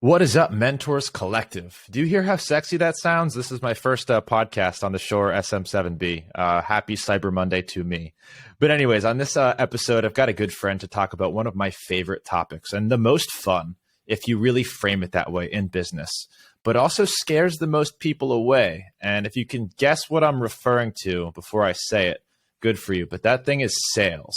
What is up, Mentors Collective? Do you hear how sexy that sounds? This is my first podcast on the Shure SM7B. Happy Cyber Monday to me. But anyways, on this episode, I've got a good friend to talk about one of my favorite topics and the most fun, if you really frame it that way in business, but also scares the most people away. And if you can guess what I'm referring to before I say it, good for you. But that thing is sales.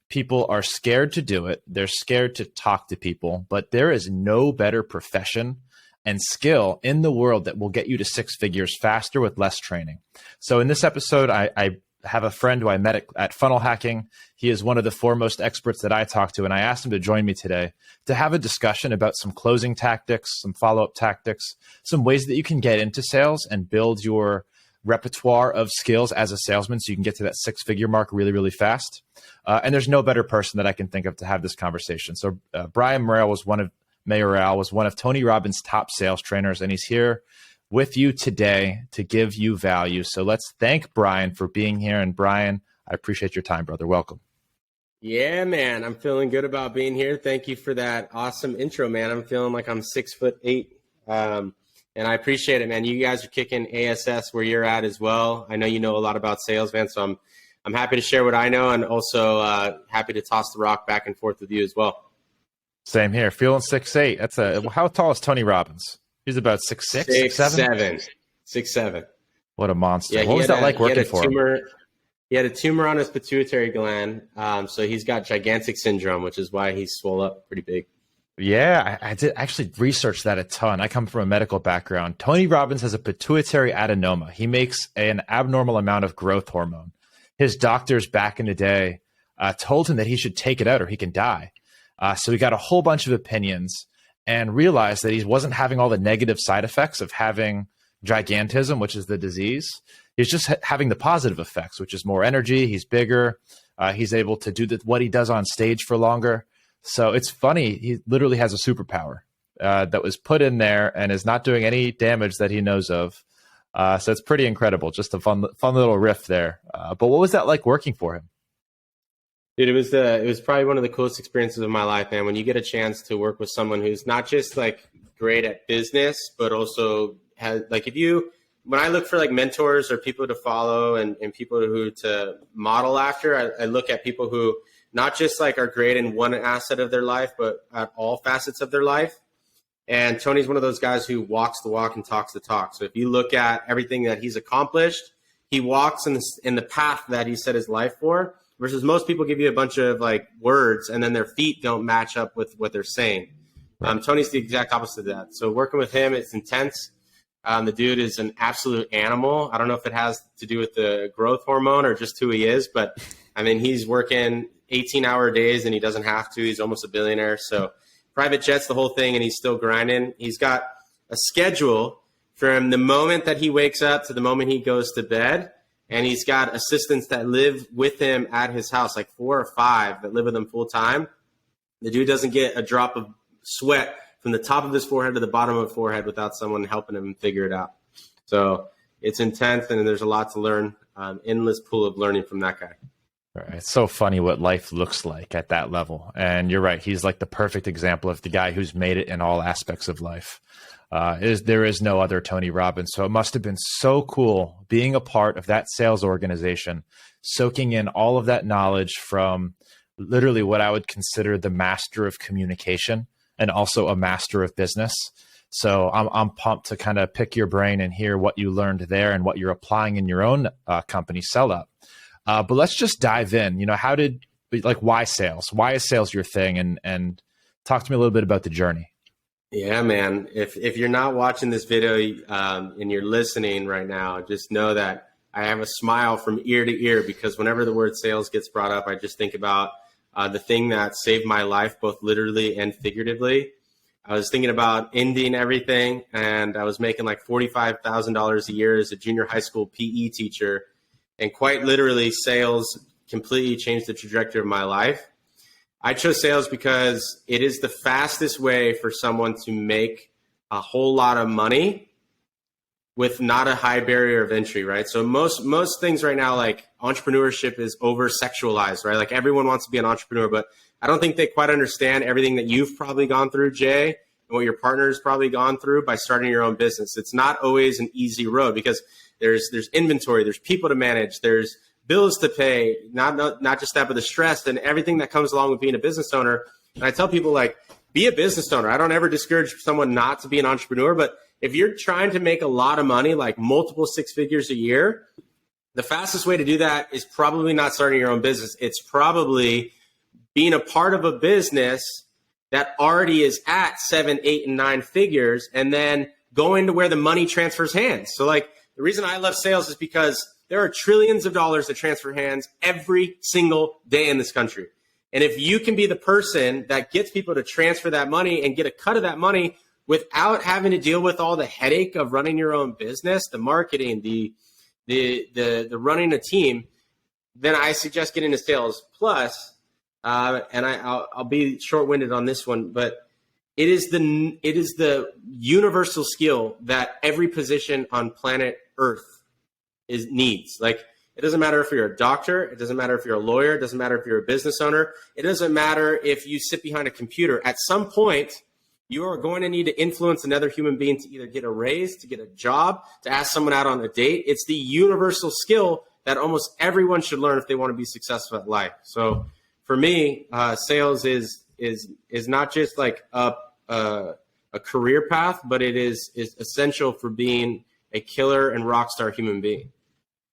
People are scared to do it. They're scared to talk to people, but there is no better profession and skill in the world that will get you to six figures faster with less training. So in this episode, I have a friend who I met at Funnel Hacking. He is one of the foremost experts that I talk to, and I asked him to join me today to have a discussion about some closing tactics, some follow-up tactics, some ways that you can get into sales and build your repertoire of skills as a salesman so you can get to that six-figure mark really, really fast. And there's no better person that I can think of to have this conversation. So Brian Mayoral was one of Tony Robbins' top sales trainers, and he's here with you today to give you value. So let's thank Brian for being here. And Brian, I appreciate your time, brother. Welcome. Yeah, man, I'm feeling good about being here. Thank you for that awesome intro, man. I'm feeling like I'm 6'8". And I appreciate it, man. You guys are kicking ASS where you're at as well. I know you know a lot about sales, man. So I'm happy to share what I know, and also happy to toss the rock back and forth with you as well. Same here. Feeling 6'8". How tall is Tony Robbins? He's about 6'6", 6'7"? 6'7". What a monster. Yeah, what was that like working for him? He had a tumor on his pituitary gland. So he's got gigantic syndrome, which is why he's swole up pretty big. Yeah, I did actually research that a ton. I come from a medical background. Tony Robbins has a pituitary adenoma. He makes an abnormal amount of growth hormone. His doctors back in the day told him that he should take it out or he can die. So he got a whole bunch of opinions and realized that he wasn't having all the negative side effects of having gigantism, which is the disease. He's just having the positive effects, which is more energy. He's bigger. He's able to do what he does on stage for longer. So it's funny, he literally has a superpower that was put in there and is not doing any damage that he knows of. So it's pretty incredible. Just a fun little riff there. But what was that like working for him? Dude, it was probably one of the coolest experiences of my life, man. When you get a chance to work with someone who's not just like great at business, but also has like when I look for like mentors or people to follow and people who to model after, I look at people who not just like are great in one asset of their life, but at all facets of their life. And Tony's one of those guys who walks the walk and talks the talk. So if you look at everything that he's accomplished, he walks in the path that he set his life for, versus most people give you a bunch of like words and then their feet don't match up with what they're saying. Tony's the exact opposite of that. So working with him, it's intense. The dude is an absolute animal. I don't know if it has to do with the growth hormone or just who he is, but I mean, he's working 18-hour days and he doesn't have to. He's almost a billionaire. So private jets, the whole thing, and he's still grinding. He's got a schedule from the moment that he wakes up to the moment he goes to bed. And he's got assistants that live with him at his house, like 4 or 5 that live with him full time. The dude doesn't get a drop of sweat from the top of his forehead to the bottom of his forehead without someone helping him figure it out. So it's intense, and there's a lot to learn. Endless pool of learning from that guy. Right. It's so funny what life looks like at that level. And you're right. He's like the perfect example of the guy who's made it in all aspects of life. There is no other Tony Robbins. So it must have been so cool being a part of that sales organization, soaking in all of that knowledge from literally what I would consider the master of communication and also a master of business. So I'm pumped to kind of pick your brain and hear what you learned there and what you're applying in your own company, SellUp. But let's just dive in. You know, why sales? Why is sales your thing? And talk to me a little bit about the journey. Yeah, man. If you're not watching this video and you're listening right now, just know that I have a smile from ear to ear, because whenever the word sales gets brought up, I just think about the thing that saved my life, both literally and figuratively. I was thinking about ending everything, and I was making like $45,000 a year as a junior high school PE teacher. And quite literally, sales completely changed the trajectory of my life. I chose sales because it is the fastest way for someone to make a whole lot of money with not a high barrier of entry, right? So most things right now, like entrepreneurship is over sexualized, right? Like everyone wants to be an entrepreneur, but I don't think they quite understand everything that you've probably gone through, Jay, and and what your partner's probably gone through by starting your own business. It's not always an easy road because there's inventory, there's people to manage, there's bills to pay, not just that, but the stress and everything that comes along with being a business owner. And I tell people, like, be a business owner. I don't ever discourage someone not to be an entrepreneur, but if you're trying to make a lot of money, like multiple six figures a year, the fastest way to do that is probably not starting your own business. It's probably being a part of a business that already is at 7, 8, and 9 figures, and then going to where the money transfers hands. So, like, the reason I love sales is because there are trillions of dollars that transfer hands every single day in this country. And if you can be the person that gets people to transfer that money and get a cut of that money without having to deal with all the headache of running your own business, the marketing, the running a team, then I suggest getting into sales. Plus, and I'll be short-winded on this one, but it is the universal skill that every position on planet Earth needs. Like, it doesn't matter if you're a doctor, it doesn't matter if you're a lawyer, it doesn't matter if you're a business owner, it doesn't matter if you sit behind a computer. At some point, you are going to need to influence another human being to either get a raise, to get a job, to ask someone out on a date. It's the universal skill that almost everyone should learn if they want to be successful at life. So for me, sales is not just like a career path, but it is essential for being a killer and rock star human being.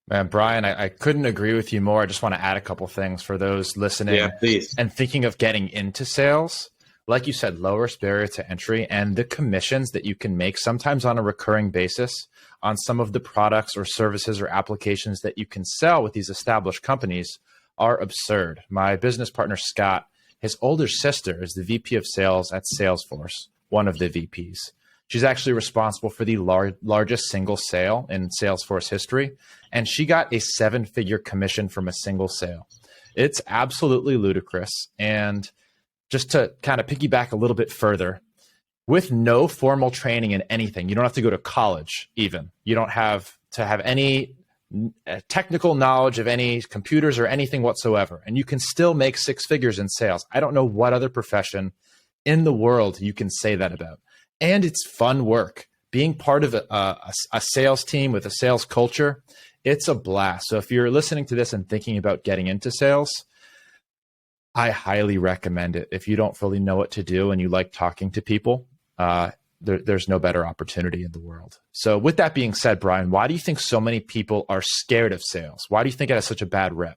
Man, Brian, I couldn't agree with you more. I just want to add a couple things for those listening and thinking of getting into sales. Like you said, lowest barrier to entry, and the commissions that you can make sometimes on a recurring basis on some of the products or services or applications that you can sell with these established companies are absurd. My business partner, Scott, his older sister is the VP of sales at Salesforce, one of the VPs. She's actually responsible for the largest single sale in Salesforce history, and she got a 7-figure commission from a single sale. It's absolutely ludicrous. And just to kind of piggyback a little bit further, with no formal training in anything, you don't have to go to college even. You don't have to have any technical knowledge of any computers or anything whatsoever, and you can still make 6 figures in sales. I don't know what other profession in the world you can say that about. And it's fun work. Being part of a sales team with a sales culture, it's a blast. So if you're listening to this and thinking about getting into sales, I highly recommend it. If you don't fully know what to do and you like talking to people, there's no better opportunity in the world. So with that being said, Brian, why do you think so many people are scared of sales? Why do you think it has such a bad rep?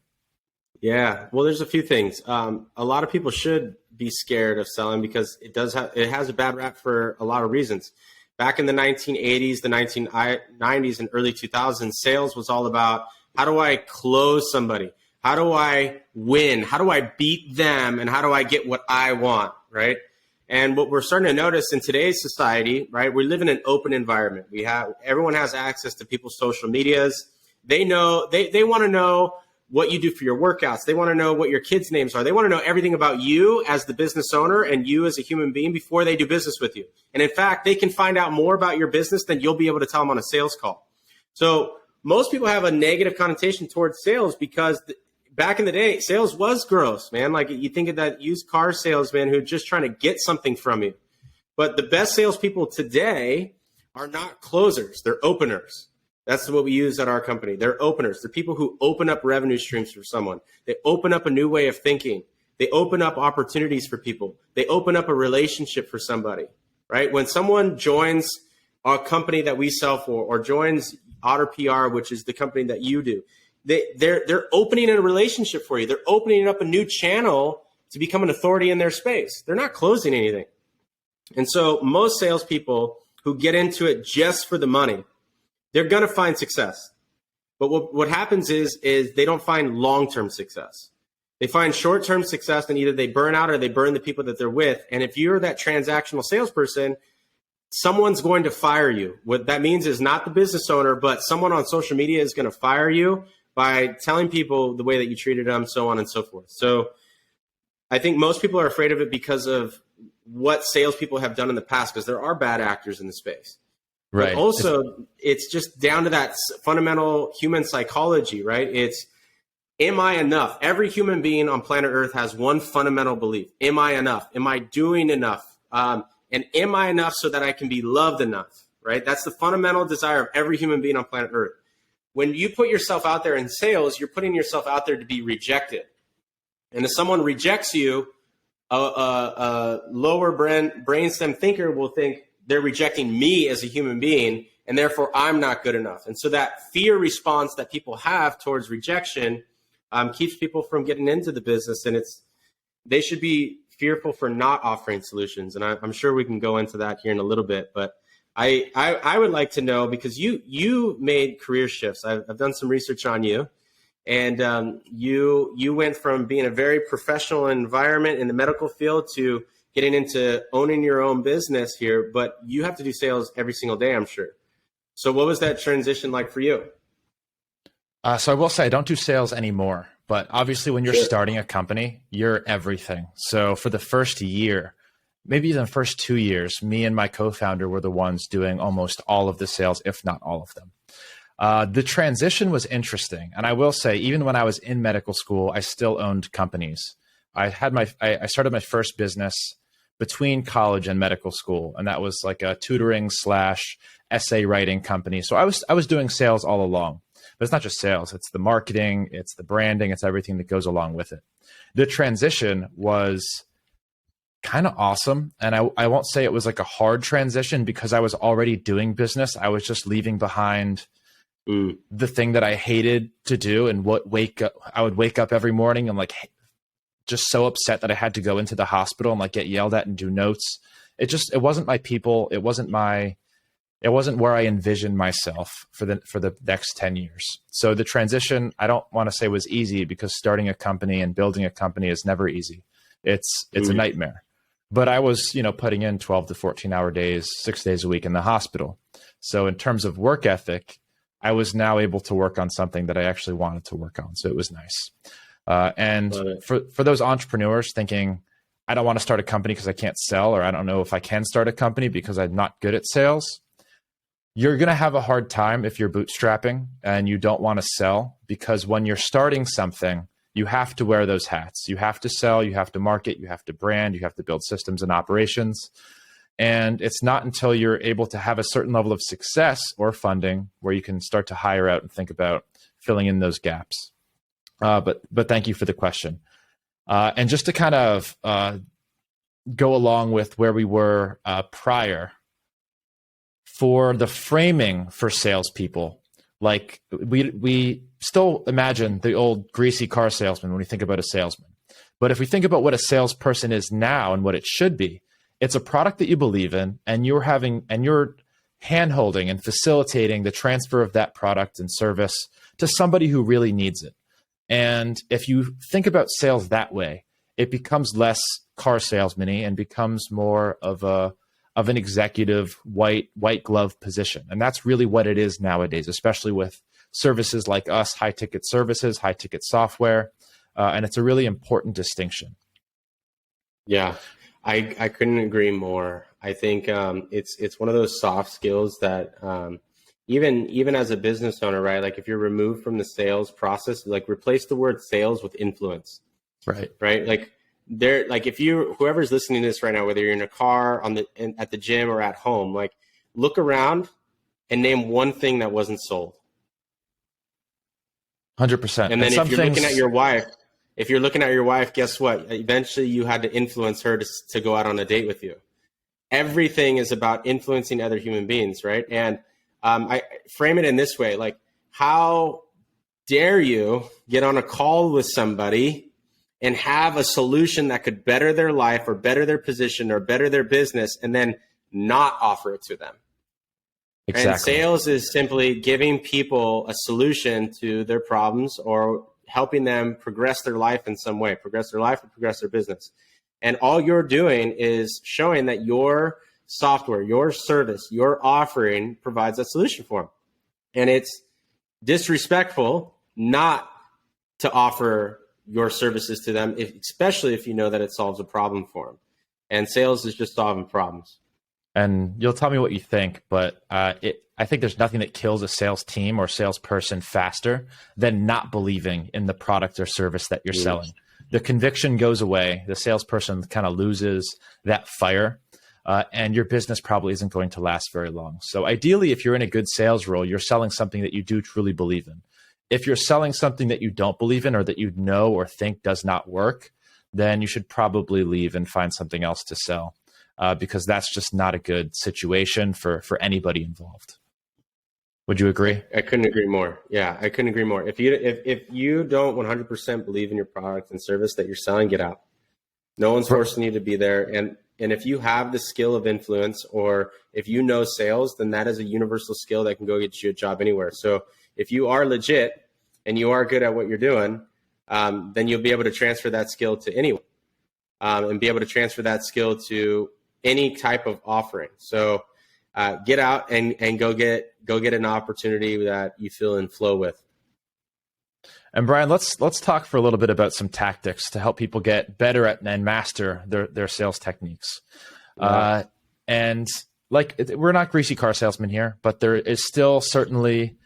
Yeah, well, there's a few things. A lot of people should be scared of selling because it has a bad rap for a lot of reasons. Back in the 1980s, the 1990s, and early 2000s, sales was all about, how do I close somebody? How do I win? How do I beat them? And how do I get what I want, right? And what we're starting to notice in today's society, right? We live in an open environment. Everyone has access to people's social medias. They want to know what you do for your workouts. They want to know what your kids' names are. They want to know everything about you as the business owner and you as a human being before they do business with you. And in fact, they can find out more about your business than you'll be able to tell them on a sales call. So most people have a negative connotation towards sales because back in the day, sales was gross, man. Like, you think of that used car salesman who's just trying to get something from you. But the best salespeople today are not closers. They're openers. That's what we use at our company. They're openers. They're people who open up revenue streams for someone. They open up a new way of thinking. They open up opportunities for people. They open up a relationship for somebody, right? When someone joins a company that we sell for or joins Otter PR, which is the company that you do, they're opening a relationship for you. They're opening up a new channel to become an authority in their space. They're not closing anything. And so most salespeople who get into it just for the money, they're going to find success. But what happens is they don't find long-term success. They find short-term success, and either they burn out or they burn the people that they're with. And if you're that transactional salesperson, someone's going to fire you. What that means is not the business owner, but someone on social media is going to fire you by telling people the way that you treated them, so on and so forth. So I think most people are afraid of it because of what salespeople have done in the past, because there are bad actors in the space. Right. But also, it's just down to that fundamental human psychology, right? It's, am I enough? Every human being on planet Earth has one fundamental belief. Am I enough? Am I doing enough? Am And am I enough so that I can be loved enough, right? That's the fundamental desire of every human being on planet Earth. When you put yourself out there in sales, you're putting yourself out there to be rejected. And if someone rejects you, a lower brainstem thinker will think they're rejecting me as a human being, and therefore I'm not good enough. And so that fear response that people have towards rejection keeps people from getting into the business. And they should be fearful for not offering solutions. And I'm sure we can go into that here in a little bit. But I would like to know, because you made career shifts. I've done some research on you. And you went from being a very professional environment in the medical field to getting into owning your own business here, but you have to do sales every single day, I'm sure. So what was that transition like for you? So I will say I don't do sales anymore, but obviously when you're starting a company, you're everything. So for the first year, maybe even the first 2 years, me and my co-founder were the ones doing almost all of the sales, if not all of them. The transition was interesting. And I will say, even when I was in medical school, I still owned companies. I started my first business between college and medical school. And that was like a tutoring / essay writing company. So I was doing sales all along, but it's not just sales. It's the marketing, it's the branding, it's everything that goes along with it. The transition was kind of awesome. And I won't say it was like a hard transition because I was already doing business. I was just leaving behind the thing that I hated to do, and I would wake up every morning and like just so upset that I had to go into the hospital and like get yelled at and do notes. It wasn't my people. It wasn't where I envisioned myself for the next 10 years. So the transition, I don't want to say was easy, because starting a company and building a company is never easy. It's a nightmare. But I was, putting in 12 to 14-hour days, 6 days a week in the hospital. So in terms of work ethic, I was now able to work on something that I actually wanted to work on. So it was nice. And for those entrepreneurs thinking, I don't want to start a company because I can't sell, or I don't know if I can start a company because I'm not good at sales, you're going to have a hard time if you're bootstrapping and you don't want to sell, because when you're starting something, you have to wear those hats. You have to sell, you have to market, you have to brand, you have to build systems and operations. And it's not until you're able to have a certain level of success or funding where you can start to hire out and think about filling in those gaps. But thank you for the question. And just to kind of go along with where we were prior, for the framing for salespeople, like we still imagine the old greasy car salesman when we think about a salesman. But if we think about what a salesperson is now and what it should be, it's a product that you believe in, and you're hand-holding and facilitating the transfer of that product and service to somebody who really needs it. And if you think about sales that way, it becomes less car salesman-y and becomes more of an executive white glove position. And that's really what it is nowadays, especially with services like us, high ticket services, high ticket software. And it's a really important distinction. Yeah, I couldn't agree more. I think it's one of those soft skills that even as a business owner, right? Like if you're removed from the sales process, like replace the word sales with influence. Right. Like if whoever's listening to this right now, whether you're in a car, at the gym, or at home, like look around and name one thing that wasn't sold. 100%. And then if you're looking at your wife, guess what? Eventually you had to influence her to go out on a date with you. Everything is about influencing other human beings, right? And I frame it in this way, like, how dare you get on a call with somebody and have a solution that could better their life or better their position or better their business, and then not offer it to them? Exactly. And sales is simply giving people a solution to their problems, or helping them progress their life in some way, progress their business. And all you're doing is showing that your software, your service, your offering provides a solution for them. And it's disrespectful not to offer your services to them, especially if you know that it solves a problem for them. And sales is just solving problems. And you'll tell me what you think, but I think there's nothing that kills a sales team or salesperson faster than not believing in the product or service that you're selling. The conviction goes away. The salesperson kind of loses that fire. and your business probably isn't going to last very long. So ideally, if you're in a good sales role, you're selling something that you do truly believe in. If you're selling something that you don't believe in or that you know or think does not work, then you should probably leave and find something else to sell, because that's just not a good situation for anybody involved. Would you agree? I couldn't agree more. Yeah, I couldn't agree more. If you don't 100% believe in your product and service that you're selling, get out. No one's forcing you to be there. And if you have the skill of influence, or if you know sales, then that is a universal skill that can go get you a job anywhere. So if you are legit and you are good at what you're doing, then you'll be able to transfer that skill to anyone, and be able to transfer that skill to any type of offering. So get out and go get an opportunity that you feel in flow with. And Brian, let's talk for a little bit about some tactics to help people get better at and master their sales techniques. Yeah. And like, we're not greasy car salesmen here, but there is still certainly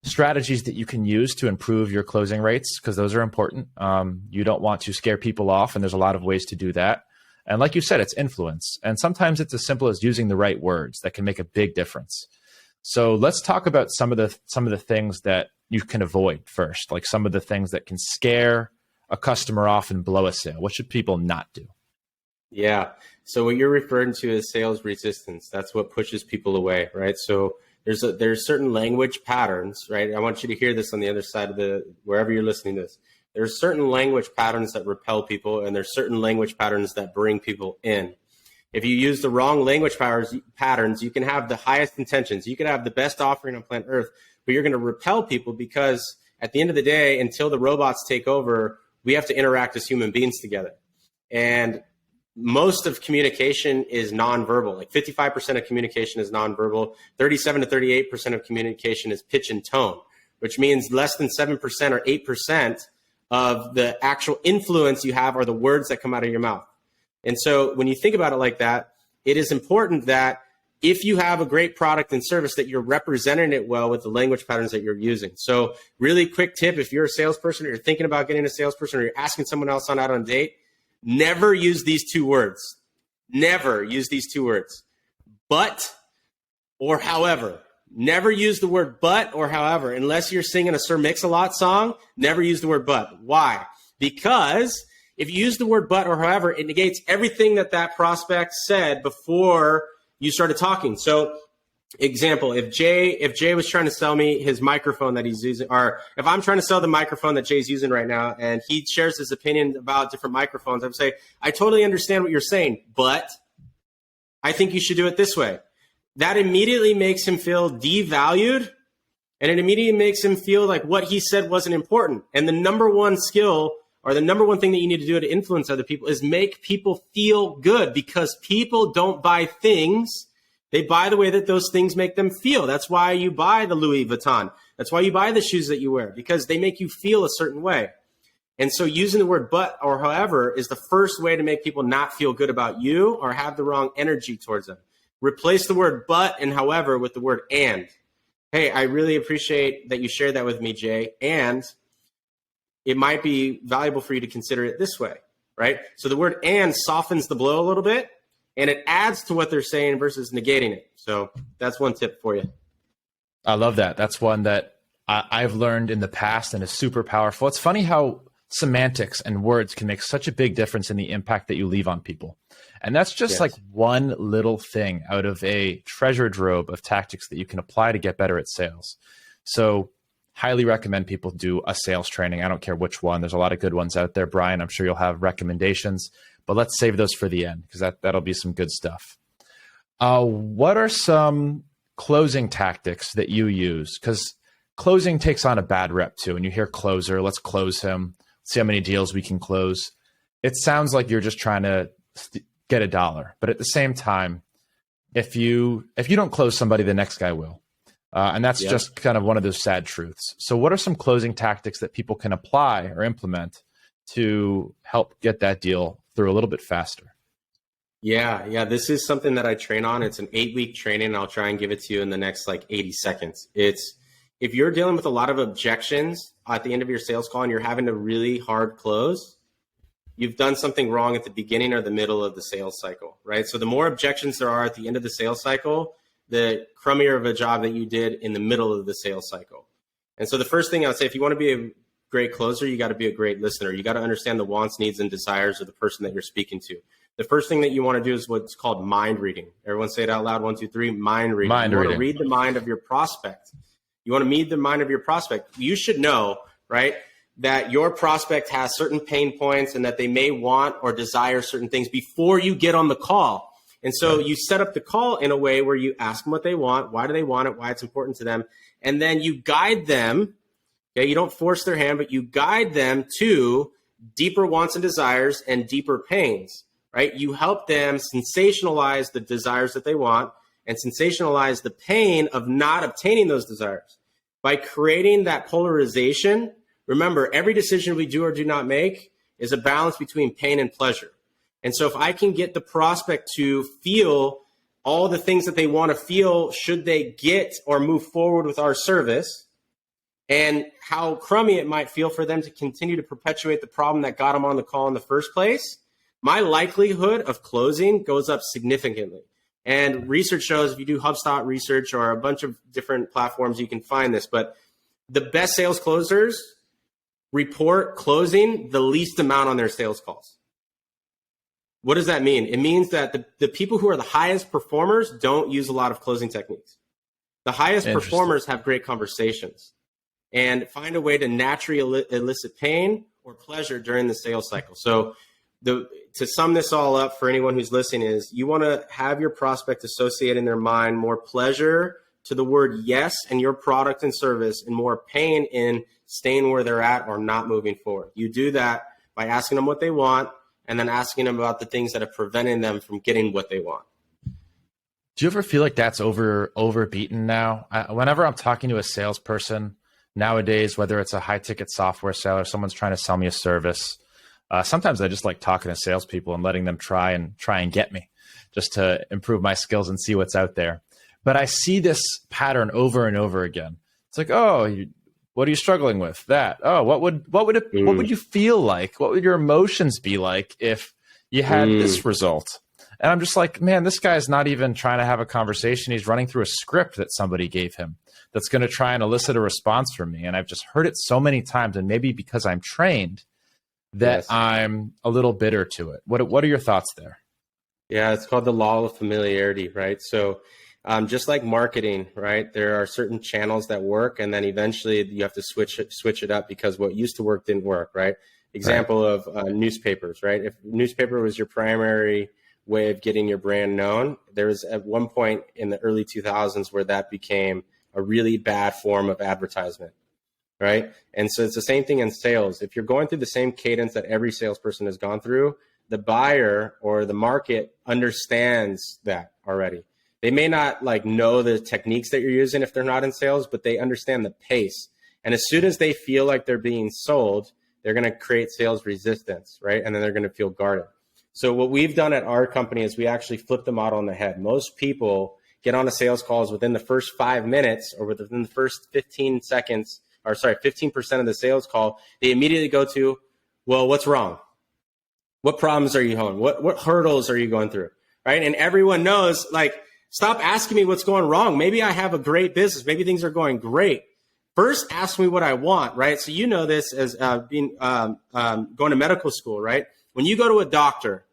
strategies that you can use to improve your closing rates, because those are important. You don't want to scare people off, and there's a lot of ways to do that. And like you said, it's influence. And sometimes it's as simple as using the right words that can make a big difference. So let's talk about some of the things that you can avoid first, like some of the things that can scare a customer off and blow a sale. What should people not do? Yeah. So what you're referring to is sales resistance. That's what pushes people away, right? So there's certain language patterns, right? I want you to hear this on the other side of wherever you're listening to this. There's certain language patterns that repel people, and there's certain language patterns that bring people in. If you use the wrong language patterns, you can have the highest intentions. You can have the best offering on planet Earth, but you're going to repel people, because at the end of the day, until the robots take over, we have to interact as human beings together. And most of communication is nonverbal. Like 55% of communication is nonverbal. 37 to 38% of communication is pitch and tone, which means less than 7% or 8% of the actual influence you have are the words that come out of your mouth. And so when you think about it like that, it is important that if you have a great product and service, that you're representing it well with the language patterns that you're using. So really quick tip, if you're a salesperson, or you're thinking about getting a salesperson, or you're asking someone else out on a date, never use these two words. Never use these two words. But or however. Never use the word but or however. Unless you're singing a Sir Mix-a-Lot song, never use the word but. Why? Because if you use the word but or however, it negates everything that prospect said before you started talking. So example, if Jay was trying to sell me his microphone that he's using, or if I'm trying to sell the microphone that Jay's using right now, and he shares his opinion about different microphones, I would say, I totally understand what you're saying, but I think you should do it this way. That immediately makes him feel devalued, and it immediately makes him feel like what he said wasn't important. And the number one skill, or the number one thing that you need to do to influence other people, is make people feel good, because people don't buy things. They buy the way that those things make them feel. That's why you buy the Louis Vuitton. That's why you buy the shoes that you wear, because they make you feel a certain way. And so using the word but or however is the first way to make people not feel good about you or have the wrong energy towards them. Replace the word but and however with the word and. Hey, I really appreciate that you shared that with me, Jay. And it might be valuable for you to consider it this way, right? So the word and softens the blow a little bit, and it adds to what they're saying versus negating it. So that's one tip for you. I love that. That's one that I've learned in the past and is super powerful. It's funny how semantics and words can make such a big difference in the impact that you leave on people. And that's just like one little thing out of a treasure trove of tactics that you can apply to get better at sales. So highly recommend people do a sales training. I don't care which one. There's a lot of good ones out there. Brian, I'm sure you'll have recommendations, but let's save those for the end, because that'll be some good stuff. What are some closing tactics that you use? Because closing takes on a bad rep too. And you hear closer, let's close him, see how many deals we can close. It sounds like you're just trying to get a dollar. But at the same time, if you don't close somebody, the next guy will. And that's just kind of one of those sad truths. So what are some closing tactics that people can apply or implement to help get that deal through a little bit faster? Yeah. This is something that I train on. It's an 8-week training. I'll try and give it to you in the next 80 seconds. It's if you're dealing with a lot of objections at the end of your sales call and you're having a really hard close, you've done something wrong at the beginning or the middle of the sales cycle, right? So the more objections there are at the end of the sales cycle, the crummier of a job that you did in the middle of the sales cycle. And so the first thing I would say, if you want to be a great closer, you got to be a great listener. You got to understand the wants, needs, and desires of the person that you're speaking to. The first thing that you want to do is what's called mind reading. Everyone say it out loud. 1, 2, 3. Mind reading. You want to read the mind of your prospect. You want to read the mind of your prospect. You should know, right, that your prospect has certain pain points and that they may want or desire certain things before you get on the call. And so you set up the call in a way where you ask them what they want, why do they want it, why it's important to them, and then you guide them. Okay, you don't force their hand, but you guide them to deeper wants and desires and deeper pains, right? You help them sensationalize the desires that they want and sensationalize the pain of not obtaining those desires. By creating that polarization, remember, every decision we do or do not make is a balance between pain and pleasure. And so if I can get the prospect to feel all the things that they want to feel should they get or move forward with our service, and how crummy it might feel for them to continue to perpetuate the problem that got them on the call in the first place, my likelihood of closing goes up significantly. And research shows, if you do HubSpot research or a bunch of different platforms, you can find this. But the best sales closers report closing the least amount on their sales calls. What does that mean? It means that the people who are the highest performers don't use a lot of closing techniques. The highest performers have great conversations and find a way to naturally elicit pain or pleasure during the sales cycle. So to sum this all up for anyone who's listening is you want to have your prospect associate in their mind more pleasure to the word yes and your product and service and more pain in staying where they're at or not moving forward. You do that by asking them what they want and then asking them about the things that are preventing them from getting what they want. Do you ever feel like that's overbeaten now? Whenever I'm talking to a salesperson nowadays, whether it's a high ticket software seller, someone's trying to sell me a service, sometimes I just like talking to salespeople and letting them try and get me just to improve my skills and see what's out there. But I see this pattern over and over again. It's like, oh, what are you struggling with? That. Oh, what would you feel like? What would your emotions be like if you had this result? And I'm just like, man, this guy's not even trying to have a conversation. He's running through a script that somebody gave him that's going to try and elicit a response from me. And I've just heard it so many times, and maybe because I'm trained, that I'm a little bitter to it. What are your thoughts there? Yeah, it's called the law of familiarity, right? So just like marketing, right? There are certain channels that work, and then eventually you have to switch it up because what used to work didn't work, right? Example of newspapers, right? If newspaper was your primary way of getting your brand known, there was at one point in the early 2000s where that became a really bad form of advertisement, right? And so it's the same thing in sales. If you're going through the same cadence that every salesperson has gone through, the buyer or the market understands that already. They may not like know the techniques that you're using if they're not in sales, but they understand the pace. And as soon as they feel like they're being sold, they're going to create sales resistance, right? And then they're going to feel guarded. So what we've done at our company is we actually flip the model on the head. Most people get on a sales calls within the first 5 minutes or within the first 15 seconds, or sorry, 15% of the sales call, they immediately go to, well, what's wrong? What problems are you having? What hurdles are you going through, right? And everyone knows, like, stop asking me what's going wrong. Maybe I have a great business. Maybe things are going great. First, ask me what I want, right? So you know this as being going to medical school, right? When you go to a doctor,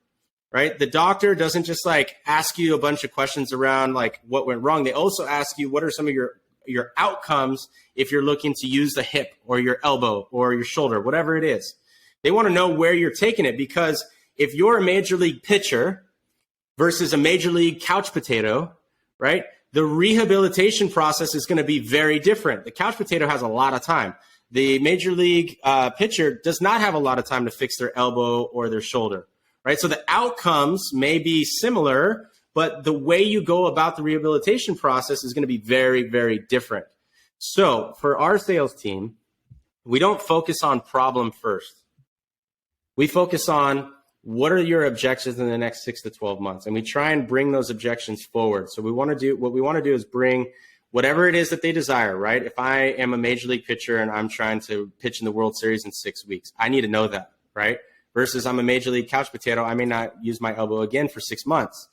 right, the doctor doesn't just like ask you a bunch of questions around like what went wrong. They also ask you what are some of your outcomes if you're looking to use the hip or your elbow or your shoulder, whatever it is. They want to know where you're taking it, because if you're a major league pitcher versus a major league couch potato, right, the rehabilitation process is going to be very different. The couch potato has a lot of time. The major league pitcher does not have a lot of time to fix their elbow or their shoulder, right? So the outcomes may be similar, but the way you go about the rehabilitation process is going to be very, very different. So for our sales team, we don't focus on problem first. We focus on what are your objectives in the next 6 to 12 months, and we try and bring those objections forward. So what we want to do is bring whatever it is that they desire, right? If I am a major league pitcher and I'm trying to pitch in the World Series in 6 weeks, I need to know that, right? versus I'm a major league couch potato. I may not use my elbow again for 6 months,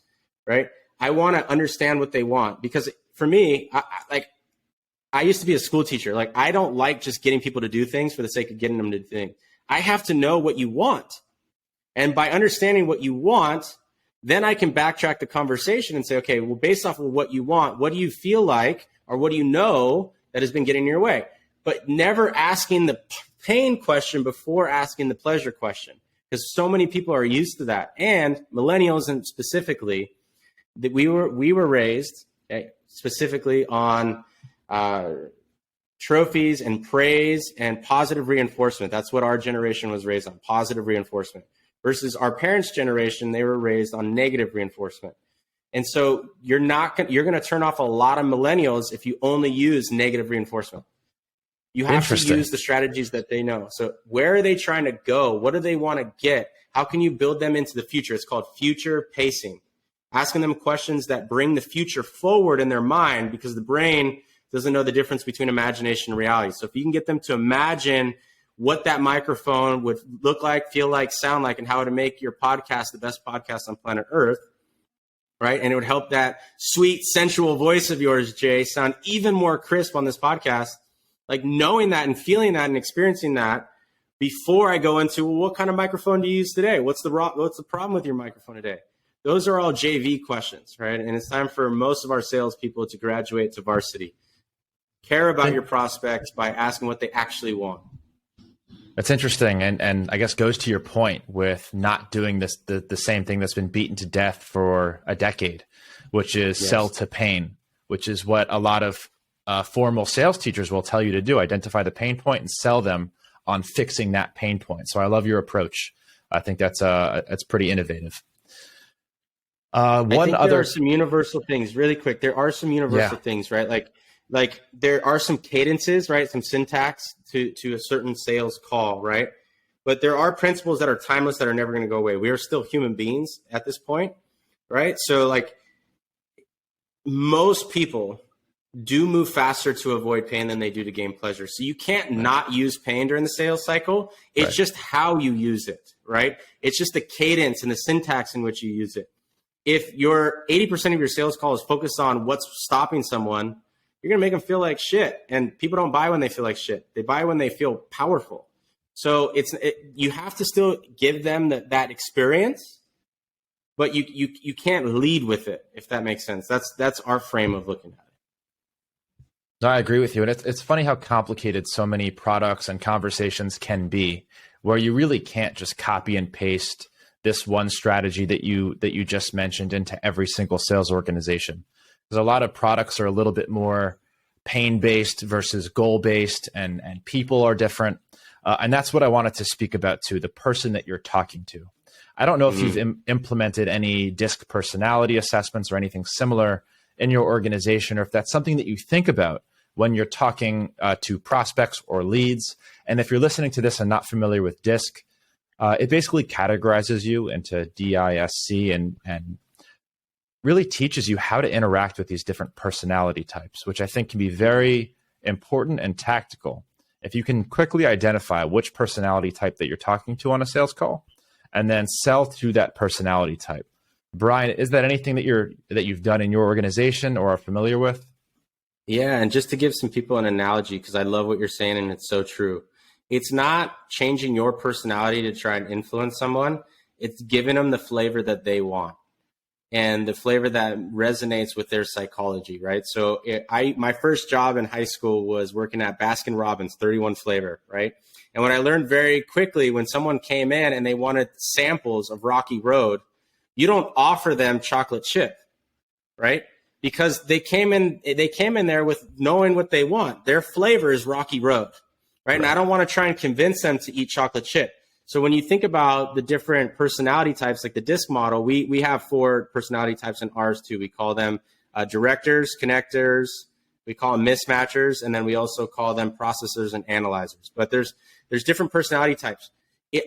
right? I want to understand what they want, because for me, I used to be a school teacher. Like, I don't like just getting people to do things for the sake of getting them to do things. I have to know what you want. And by understanding what you want, then I can backtrack the conversation and say, okay, well, based off of what you want, what do you feel like, or what do you know that has been getting in your way? But never asking the pain question before asking the pleasure question, because so many people are used to that. And millennials, and specifically, that we were raised specifically on trophies and praise and positive reinforcement. That's what our generation was raised on, positive reinforcement. Versus our parents' generation, they were raised on negative reinforcement. And so you're going to turn off a lot of millennials if you only use negative reinforcement. You have to use the strategies that they know. So where are they trying to go? What do they want to get? How can you build them into the future? It's called future pacing. Asking them questions that bring the future forward in their mind, because the brain doesn't know the difference between imagination and reality. So if you can get them to imagine what that microphone would look like, feel like, sound like, and how it would make your podcast the best podcast on planet Earth, right? And it would help that sweet, sensual voice of yours, Jay, sound even more crisp on this podcast. Like, knowing that and feeling that and experiencing that before I go into, well, what kind of microphone do you use today? What's the problem with your microphone today? Those are all JV questions, right? And it's time for most of our salespeople to graduate to varsity. Care about your prospects by asking what they actually want. That's interesting, and I guess goes to your point with not doing this the same thing that's been beaten to death for a decade, which is sell to pain, which is what a lot of formal sales teachers will tell you to do: identify the pain point and sell them on fixing that pain point. So I love your approach. I think that's pretty innovative. There are some universal things, really quick. There are some universal things, right? Like there are some cadences, right? Some syntax to a certain sales call, right? But there are principles that are timeless that are never going to go away. We are still human beings at this point, right? So like, most people do move faster to avoid pain than they do to gain pleasure. So you can't not use pain during the sales cycle. It's just how you use it, right? It's just the cadence and the syntax in which you use it. If your 80% of your sales call is focused on what's stopping someone, you're going to make them feel like shit. And people don't buy when they feel like shit. They buy when they feel powerful. So you have to still give them that experience, but you can't lead with it, if that makes sense. That's our frame of looking at it. No, I agree with you. And it's funny how complicated so many products and conversations can be, where you really can't just copy and paste this one strategy that you just mentioned into every single sales organization. Because a lot of products are a little bit more pain-based versus goal-based, and people are different. And that's what I wanted to speak about too, the person that you're talking to. I don't know if you've implemented any DISC personality assessments or anything similar in your organization, or if that's something that you think about when you're talking to prospects or leads. And if you're listening to this and not familiar with DISC, it basically categorizes you into DISC and really teaches you how to interact with these different personality types, which I think can be very important and tactical. If you can quickly identify which personality type that you're talking to on a sales call, and then sell to that personality type. Brian, is that anything that you've done in your organization or are familiar with? Yeah, and just to give some people an analogy, because I love what you're saying and it's so true. It's not changing your personality to try and influence someone. It's giving them the flavor that they want and the flavor that resonates with their psychology, right? So my first job in high school was working at Baskin Robbins, 31 flavor, right? And what I learned very quickly, when someone came in and they wanted samples of Rocky Road, you don't offer them chocolate chip, right? Because they came in there with knowing what they want. Their flavor is Rocky Road, right? And I don't want to try and convince them to eat chocolate chip. So when you think about the different personality types, like the DISC model, we have 4 personality types in ours too. We call them directors, connectors, we call them mismatchers, and then we also call them processors and analyzers. But there's different personality types.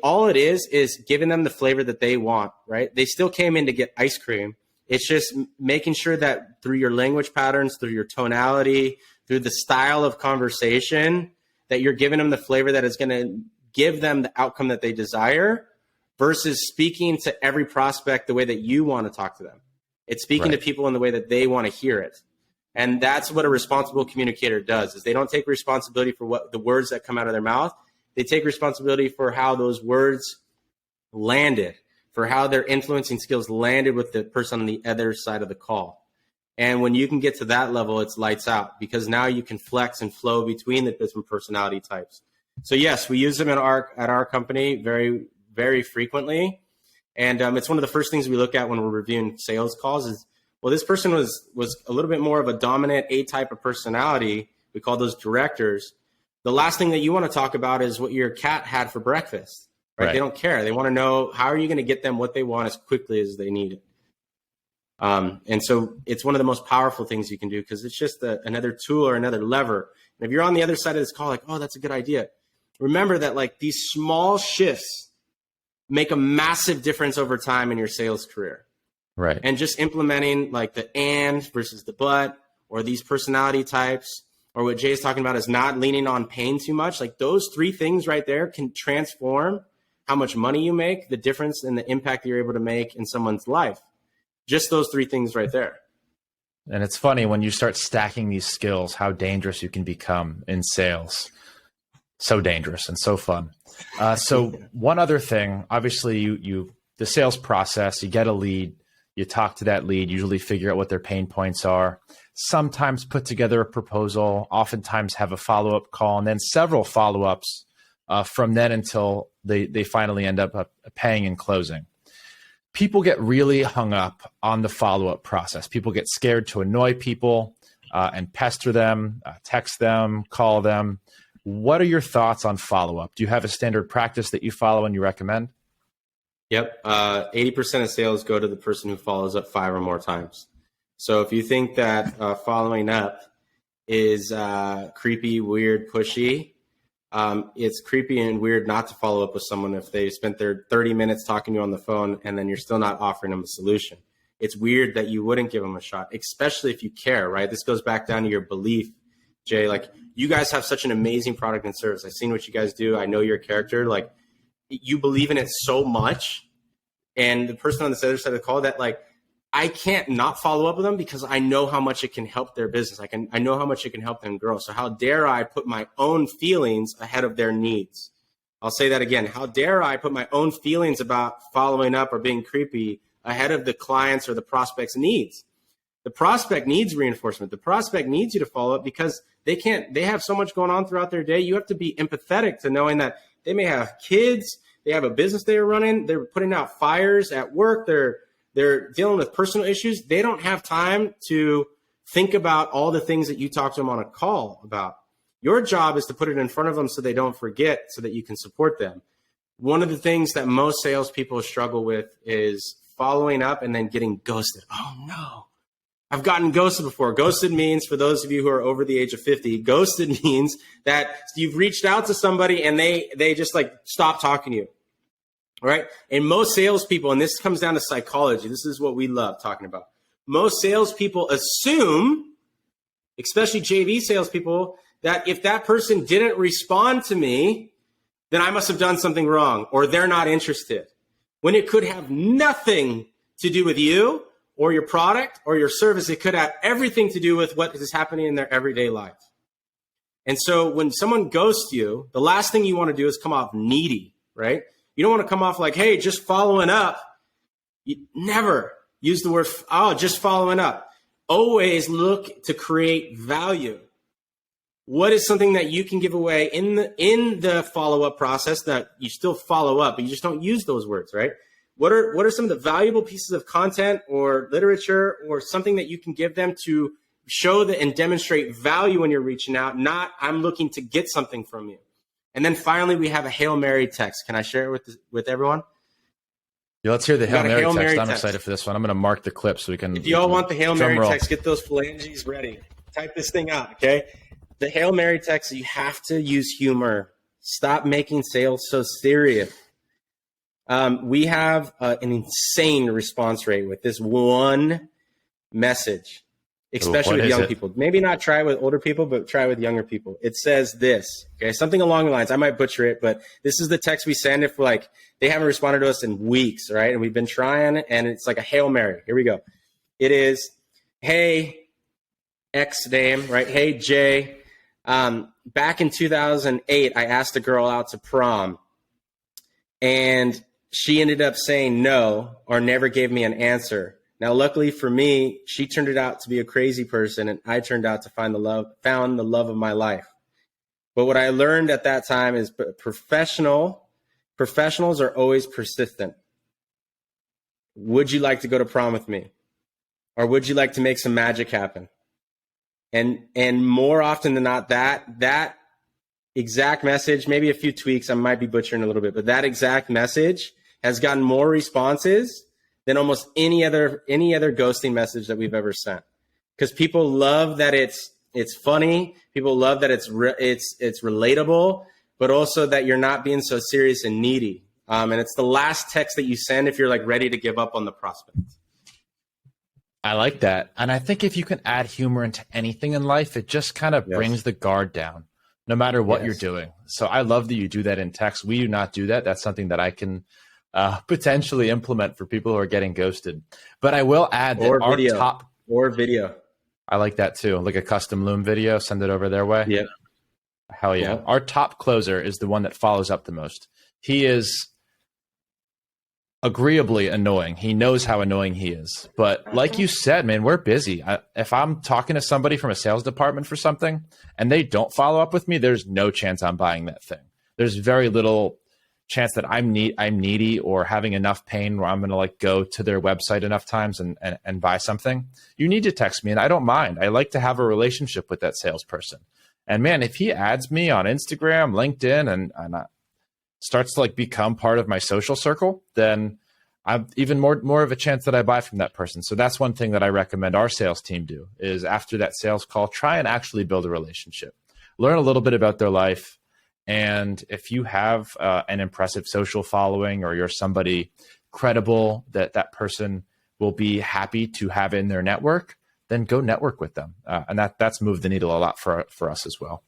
All it is giving them the flavor that they want, right? They still came in to get ice cream. It's just making sure that through your language patterns, through your tonality, through the style of conversation, that you're giving them the flavor that is going to give them the outcome that they desire, versus speaking to every prospect the way that you want to talk to them. It's speaking to people in the way that they want to hear it. And that's what a responsible communicator does, is they don't take responsibility for what the words that come out of their mouth. They take responsibility for how those words landed, for how their influencing skills landed with the person on the other side of the call. And when you can get to that level, it's lights out, because now you can flex and flow between the different personality types. So yes, we use them at our company very, very frequently. And it's one of the first things we look at when we're reviewing sales calls is, well, this person was a little bit more of a dominant A type of personality. We call those directors. The last thing that you want to talk about is what your cat had for breakfast, right? They don't care. They want to know, how are you going to get them what they want as quickly as they need it? And so it's one of the most powerful things you can do, because it's just another tool or another lever. And if you're on the other side of this call, like, oh, that's a good idea. Remember that, like, these small shifts make a massive difference over time in your sales career. Right. And just implementing like the and versus the but, or these personality types, or what Jay is talking about is not leaning on pain too much. Like, those three things right there can transform how much money you make, the difference in the impact that you're able to make in someone's life. Just those three things right there. And it's funny when you start stacking these skills, how dangerous you can become in sales. So dangerous and so fun. So one other thing, obviously you the sales process, you get a lead, you talk to that lead, usually figure out what their pain points are, sometimes put together a proposal, oftentimes have a follow-up call, and then several follow-ups from then until they finally end up paying and closing. People get really hung up on the follow-up process. People get scared to annoy people and pester them, text them, call them. What are your thoughts on follow-up? Do you have a standard practice that you follow and you recommend? Yep. 80% of sales go to the person who follows up 5 or more times. So if you think that following up is creepy, weird, pushy, it's creepy and weird not to follow up with someone if they spent their 30 minutes talking to you on the phone and then you're still not offering them a solution. It's weird that you wouldn't give them a shot, especially if you care, right? This goes back down to your belief, Jay. Like, you guys have such an amazing product and service. I've seen what you guys do. I know your character. Like, you believe in it so much. And the person on the other side of the call, that, like, I can't not follow up with them because I know how much it can help their business. I know how much it can help them grow. So how dare I put my own feelings ahead of their needs? I'll say that again. How dare I put my own feelings about following up or being creepy ahead of the client's or the prospect's needs? The prospect needs reinforcement. The prospect needs you to follow up because they have so much going on throughout their day. You have to be empathetic to knowing that they may have kids, they have a business they're running, they're putting out fires at work, they're dealing with personal issues. They don't have time to think about all the things that you talk to them on a call about. Your job is to put it in front of them so they don't forget, so that you can support them. One of the things that most salespeople struggle with is following up and then getting ghosted. Oh no, I've gotten ghosted before. Ghosted means, for those of you who are over the age of 50, ghosted means that you've reached out to somebody and they just like stop talking to you. All right. And most salespeople, and this comes down to psychology, this is what we love talking about. Most salespeople assume, especially JV salespeople, that if that person didn't respond to me, then I must have done something wrong, or they're not interested. When it could have nothing to do with you or your product or your service. It could have everything to do with what is happening in their everyday life. And so when someone ghosts you, the last thing you want to do is come off needy, right? You don't want to come off like, hey, just following up. You never use the word, oh, just following up. Always look to create value. What is something that you can give away in the follow-up process that you still follow up, but you just don't use those words, right? What are some of the valuable pieces of content or literature or something that you can give them to show that and demonstrate value when you're reaching out, not I'm looking to get something from you. And then finally, we have a Hail Mary text. Can I share it with everyone? Yeah, let's hear the Hail Mary text. I'm excited for this one. I'm going to mark the clip so we can. If you all want the Hail Mary text, get those phalanges ready. Type this thing out, okay? The Hail Mary text, you have to use humor. Stop making sales so serious. We have an insane response rate with this one message. especially what with is young it? people. Maybe not try with older people, but try with younger people. It says this, okay? Something along the lines, I might butcher it, but this is the text we send if like they haven't responded to us in weeks, right? And we've been trying, and it's like a Hail Mary. Here we go. It is, hey, X name, right? Hey, Jay. Back in 2008, I asked a girl out to prom, and she ended up saying no or never gave me an answer. Now, luckily for me, she turned it out to be a crazy person, and I turned out to found the love of my life. But what I learned at that time is professionals are always persistent. Would you like to go to prom with me? Or would you like to make some magic happen? And more often than not, that exact message, maybe a few tweaks, I might be butchering a little bit, but that exact message has gotten more responses than almost any other ghosting message that we've ever sent. Because people love that it's funny, people love that it's relatable, but also that you're not being so serious and needy. And it's the last text that you send if you're like ready to give up on the prospect. I like that. And I think if you can add humor into anything in life, it just kind of brings the guard down, no matter what you're doing. So I love that you do that in text. We do not do that. That's something that I can potentially implement for people who are getting ghosted. But I will add that our top video. I like that too. Like a custom Loom video, send it over their way. Yeah. Hell yeah. Our top closer is the one that follows up the most. He is agreeably annoying. He knows how annoying he is. But like you said, man, we're busy. If I'm talking to somebody from a sales department for something and they don't follow up with me, there's no chance I'm buying that thing. There's very little chance that I'm needy or having enough pain where I'm going to like go to their website enough times and buy something. You need to text me and I don't mind. I like to have a relationship with that salesperson. And man, if he adds me on Instagram, LinkedIn, and starts to like become part of my social circle, then I've even more of a chance that I buy from that person. So that's one thing that I recommend our sales team do is after that sales call, try and actually build a relationship, learn a little bit about their life. And if you have an impressive social following or you're somebody credible that person will be happy to have in their network, then go network with them. And that's moved the needle a lot for us as well.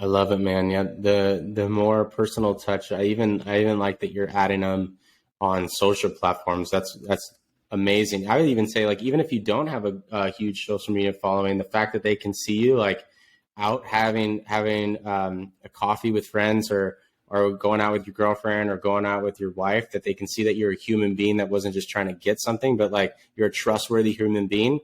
I love it, man. Yeah, the more personal touch. I even like that you're adding them on social platforms. That's amazing. I would even say, like, even if you don't have a huge social media following, the fact that they can see you like out having a coffee with friends or going out with your girlfriend or going out with your wife, that they can see that you're a human being that wasn't just trying to get something, but like you're a trustworthy human being.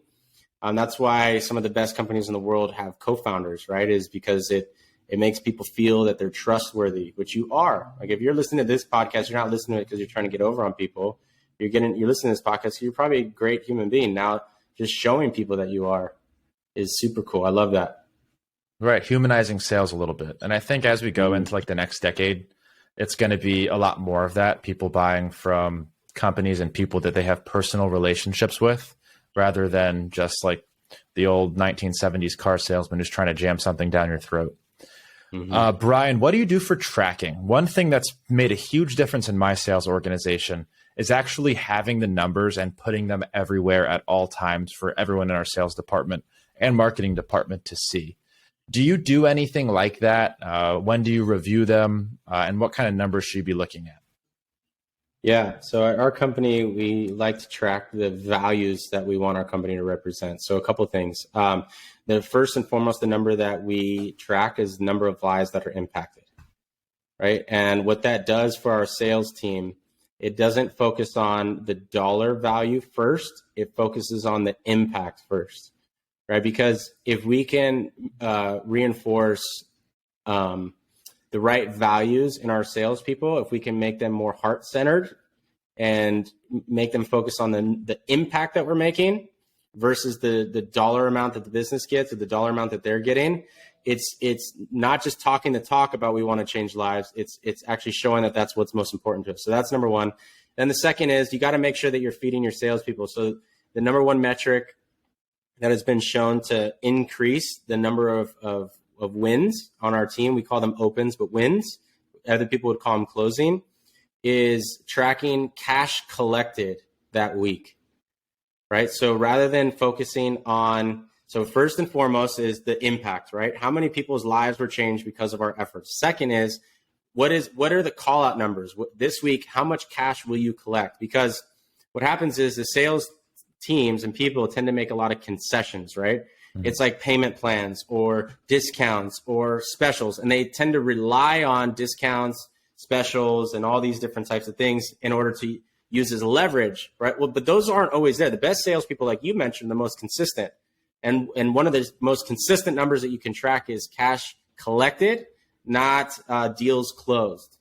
That's why some of the best companies in the world have co-founders, right? Is because it makes people feel that they're trustworthy, which you are. Like if you're listening to this podcast, you're not listening to it because you're trying to get over on people. You're listening to this podcast, so you're probably a great human being. Now, just showing people that you are is super cool. I love that. Right. Humanizing sales a little bit. And I think as we go into like the next decade, it's going to be a lot more of that. People buying from companies and people that they have personal relationships with rather than just like the old 1970s car salesman who's trying to jam something down your throat. Brian, what do you do for tracking? One thing that's made a huge difference in my sales organization is actually having the numbers and putting them everywhere at all times for everyone in our sales department and marketing department to see. Do you do anything like that? When do you review them? And what kind of numbers should you be looking at? Yeah. So at our company, we like to track the values that we want our company to represent. So a couple of things. The first and foremost, the number that we track is the number of lives that are impacted, right? And what that does for our sales team, it doesn't focus on the dollar value first. It focuses on the impact first, right? Because if we can reinforce the right values in our salespeople, if we can make them more heart-centered and make them focus on the impact that we're making versus the dollar amount that the business gets or the dollar amount that they're getting, it's not just talking the talk about we want to change lives. It's actually showing that that's what's most important to us. So that's number one. Then the second is you got to make sure that you're feeding your salespeople. So the number one metric that has been shown to increase the number of wins on our team, we call them opens, but wins, other people would call them closing, is tracking cash collected that week. right? So rather than focusing on, so first and foremost is the impact, right? How many people's lives were changed because of our efforts? Second is, what are the call out numbers this week? How much cash will you collect? Because what happens is the sales teams and people tend to make a lot of concessions, right? Mm-hmm. It's like payment plans or discounts or specials, and they tend to rely on discounts, specials, and all these different types of things in order to use as leverage, right? Well, but those aren't always there. The best salespeople, like you mentioned, the most consistent, and one of the most consistent numbers that you can track is cash collected, not deals closed,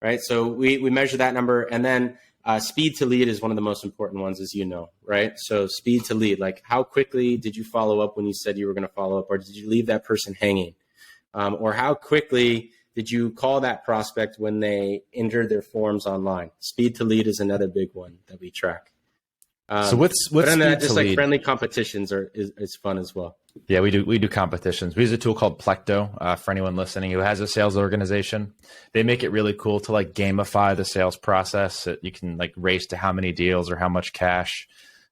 right? So we measure that number, and then speed to lead is one of the most important ones, as you know, right? So speed to lead, like how quickly did you follow up when you said you were going to follow up, or did you leave that person hanging? Or how quickly did you call that prospect when they entered their forms online? Speed to lead is another big one that we track. So what's speed just to like lead? friendly competitions is fun as well. Yeah, we do competitions. We use a tool called Plecto for anyone listening who has a sales organization. They make it really cool to like gamify the sales process. You can like race to how many deals or how much cash.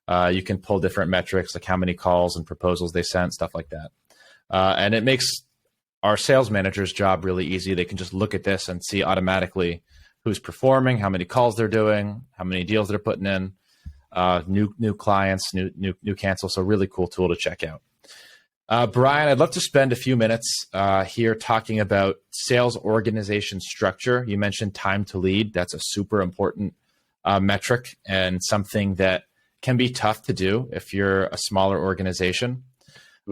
You can pull different metrics like how many calls and proposals they sent, stuff like that. And it makes our sales manager's job really easy. They can just look at this and see automatically who's performing, how many calls they're doing, how many deals they're putting in, new clients, new cancel. So really cool tool to check out. Brian, I'd love to spend a few minutes here talking about sales organization structure. You mentioned time to lead. That's a super important metric and something that can be tough to do if you're a smaller organization.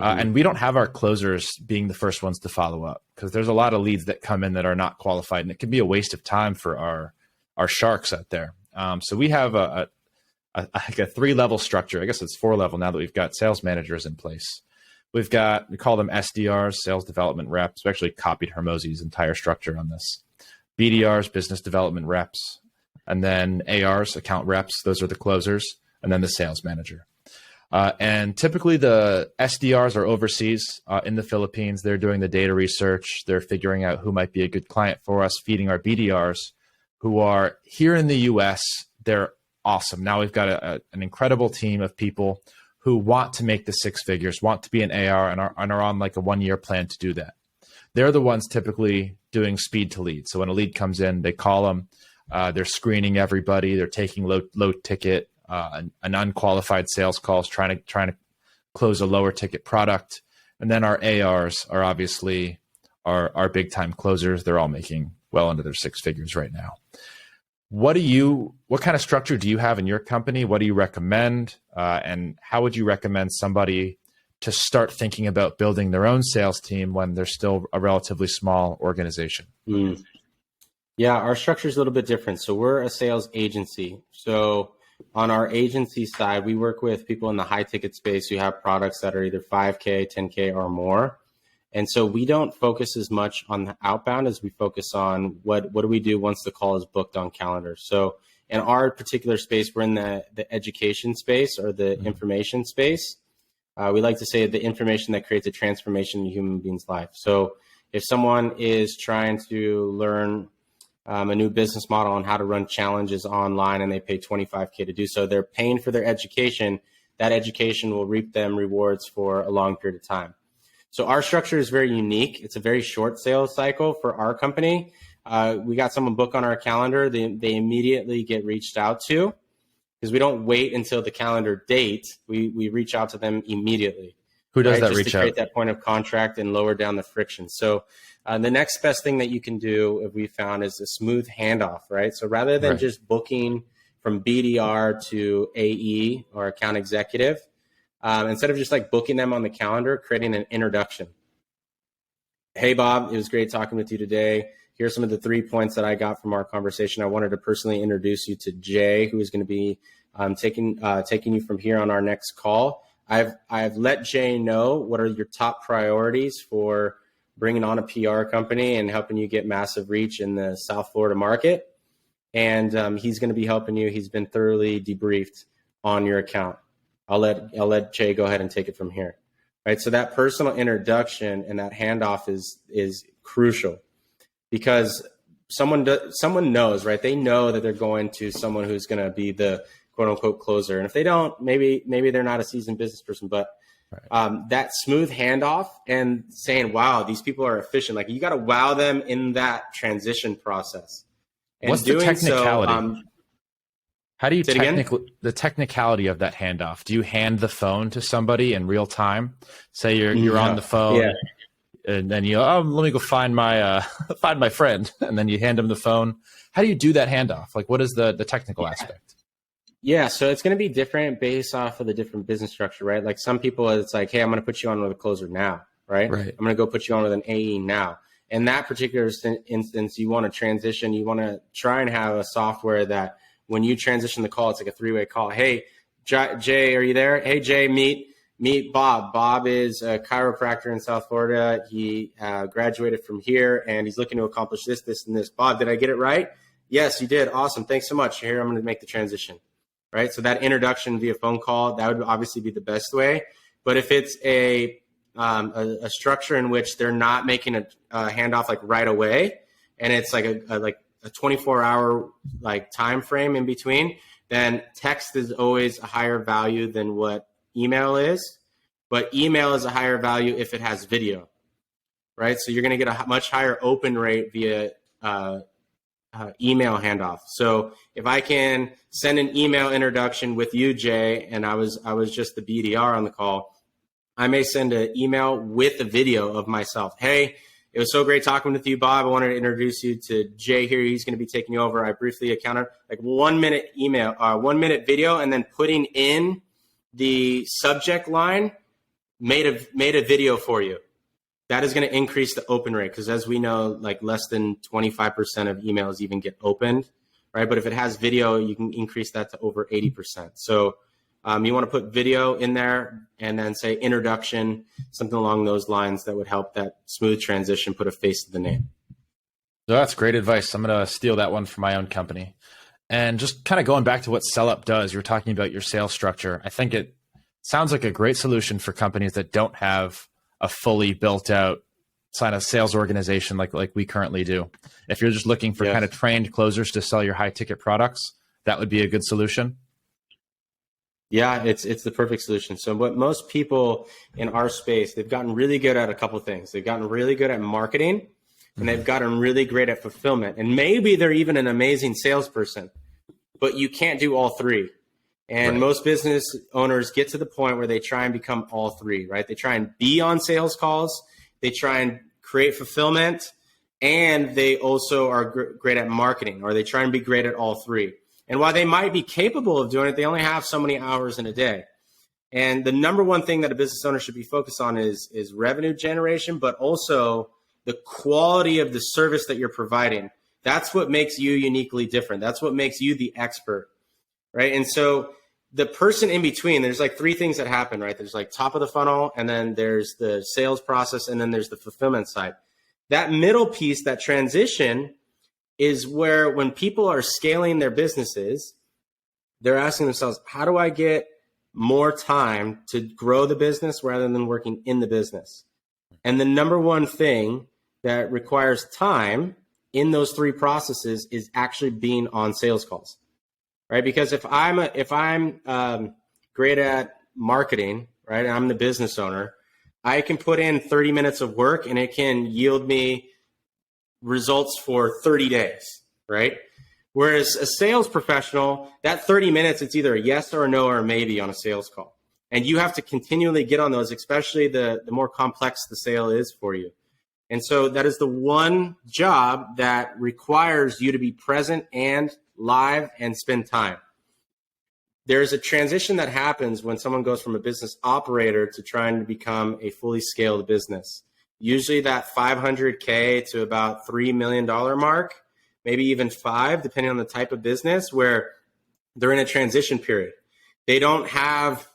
And we don't have our closers being the first ones to follow up because there's a lot of leads that come in that are not qualified, and it can be a waste of time for our sharks out there. So we have a 3-level structure. I guess it's 4-level now that we've got sales managers in place. We call them SDRs, sales development reps. We actually copied Hormozi's entire structure on this. BDRs, business development reps, and then ARs, account reps. Those are the closers, and then the sales manager. And typically the SDRs are overseas in the Philippines. They're doing the data research. They're figuring out who might be a good client for us, feeding our BDRs who are here in the US. They're awesome. Now we've got an incredible team of people who want to make the 6 figures, want to be an AR, and are on like a 1-year plan to do that. They're the ones typically doing speed to lead. So when a lead comes in, they call them. They're screening everybody. They're taking low ticket, an unqualified sales calls, trying to close a lower ticket product. And then our ARs are obviously our big time closers. They're all making well under their 6 figures right now. What kind of structure do you have in your company? What do you recommend? And how would you recommend somebody to start thinking about building their own sales team when they're still a relatively small organization? Yeah, our structure is a little bit different. So we're a sales agency. So on our agency side, we work with people in the high ticket space who have products that are either 5K, 10K or more. And so we don't focus as much on the outbound as we focus on what do we do once the call is booked on calendar. So in our particular space, we're in the education space or the information space. We like to say the information that creates a transformation in a human being's life. So if someone is trying to learn a new business model on how to run challenges online and they pay $25K to do so, they're paying for their education. That education will reap them rewards for a long period of time. So our structure is very unique. It's a very short sales cycle for our company. We got someone booked on our calendar. They immediately get reached out to because we don't wait until the calendar date. We reach out to them immediately. Who does that just reach to out? Create that point of contract and lower down the friction. So the next best thing that you can do, if we found, is a smooth handoff, right? So rather than just booking from BDR to AE or account executive, instead of just like booking them on the calendar, creating an introduction. Hey, Bob, it was great talking with you today. Here's some of the 3 points that I got from our conversation. I wanted to personally introduce you to Jay, who is going to be taking you from here on our next call. I've let Jay know what are your top priorities for bringing on a PR company and helping you get massive reach in the South Florida market. And he's going to be helping you. He's been thoroughly debriefed on your account. I'll let Jay go ahead and take it from here. Right. So that personal introduction and that handoff is crucial because someone knows, right? They know that they're going to someone who's going to be the quote unquote closer. And if they don't, maybe they're not a seasoned business person, but that smooth handoff and saying, wow, these people are efficient. Like you got to wow them in that transition process. And what's the technicality? How do you the technicality of that handoff? Do you hand the phone to somebody in real time? Say you're on the phone, and then let me go find my find my friend, and then you hand them the phone. How do you do that handoff? Like, what is the technical aspect? Yeah, so it's going to be different based off of the different business structure, right? Like some people, it's like, hey, I'm going to put you on with a closer now, right? I'm going to go put you on with an AE now. In that particular instance, you want to transition. You want to try and have a software that when you transition the call, it's like a three-way call. Hey, Jay, are you there? Hey, Jay, meet Bob. Bob is a chiropractor in South Florida. He graduated from here, and he's looking to accomplish this, this, and this. Bob, did I get it right? Yes, you did. Awesome. Thanks so much. Here, I'm going to make the transition. Right. So that introduction via phone call, that would obviously be the best way. But if it's a structure in which they're not making a handoff like right away, and it's like a 24-hour like time frame in between, then text is always a higher value than what email is. But email is a higher value if it has video. Right. So you're going to get a much higher open rate via email handoff. So if I can send an email introduction with you, Jay, and I was just the BDR on the call, I may send an email with a video of myself. Hey, it was so great talking with you, Bob. I wanted to introduce you to Jay here. He's going to be taking over. I briefly encountered like 1 minute email, 1 minute video, and then putting in the subject line, made a video for you. That is going to increase the open rate because, as we know, like less than 25% of emails even get opened, right? But if it has video, you can increase that to over 80%. So you want to put video in there and then say introduction, something along those lines that would help that smooth transition, put a face to the name. So that's great advice. I'm going to steal that one from my own company. And just kind of going back to what SellUp does, you were talking about your sales structure. I think it sounds like a great solution for companies that don't have a fully built out kind of sales organization like we currently do. If you're just looking for kind of trained closers to sell your high ticket products, that would be a good solution. Yeah, it's the perfect solution. So what most people in our space, they've gotten really good at a couple of things. They've gotten really good at marketing and they've gotten really great at fulfillment. And maybe they're even an amazing salesperson, but you can't do all three. And most business owners get to the point where they try and become all three, right? They try and be on sales calls, they try and create fulfillment, and they also are great at marketing, or they try and be great at all three. And while they might be capable of doing it, they only have so many hours in a day. And the number one thing that a business owner should be focused on is revenue generation, but also the quality of the service that you're providing. That's what makes you uniquely different. That's what makes you the expert. Right. And so the person in between, there's like three things that happen, right? There's like top of the funnel, and then there's the sales process, and then there's the fulfillment side. That middle piece, that transition, is where when people are scaling their businesses, they're asking themselves, how do I get more time to grow the business rather than working in the business? And the number one thing that requires time in those three processes is actually being on sales calls. Right, because if I'm great at marketing, right, and I'm the business owner, I can put in 30 minutes of work and it can yield me results for 30 days, right? Whereas a sales professional, that 30 minutes, it's either a yes or a no or a maybe on a sales call, and you have to continually get on those, especially the more complex the sale is for you. And so that is the one job that requires you to be present and live and spend time. There's a transition that happens when someone goes from a business operator to trying to become a fully scaled business. Usually that $500K to about $3 million mark, maybe even $5, depending on the type of business, where they're in a transition period. They don't have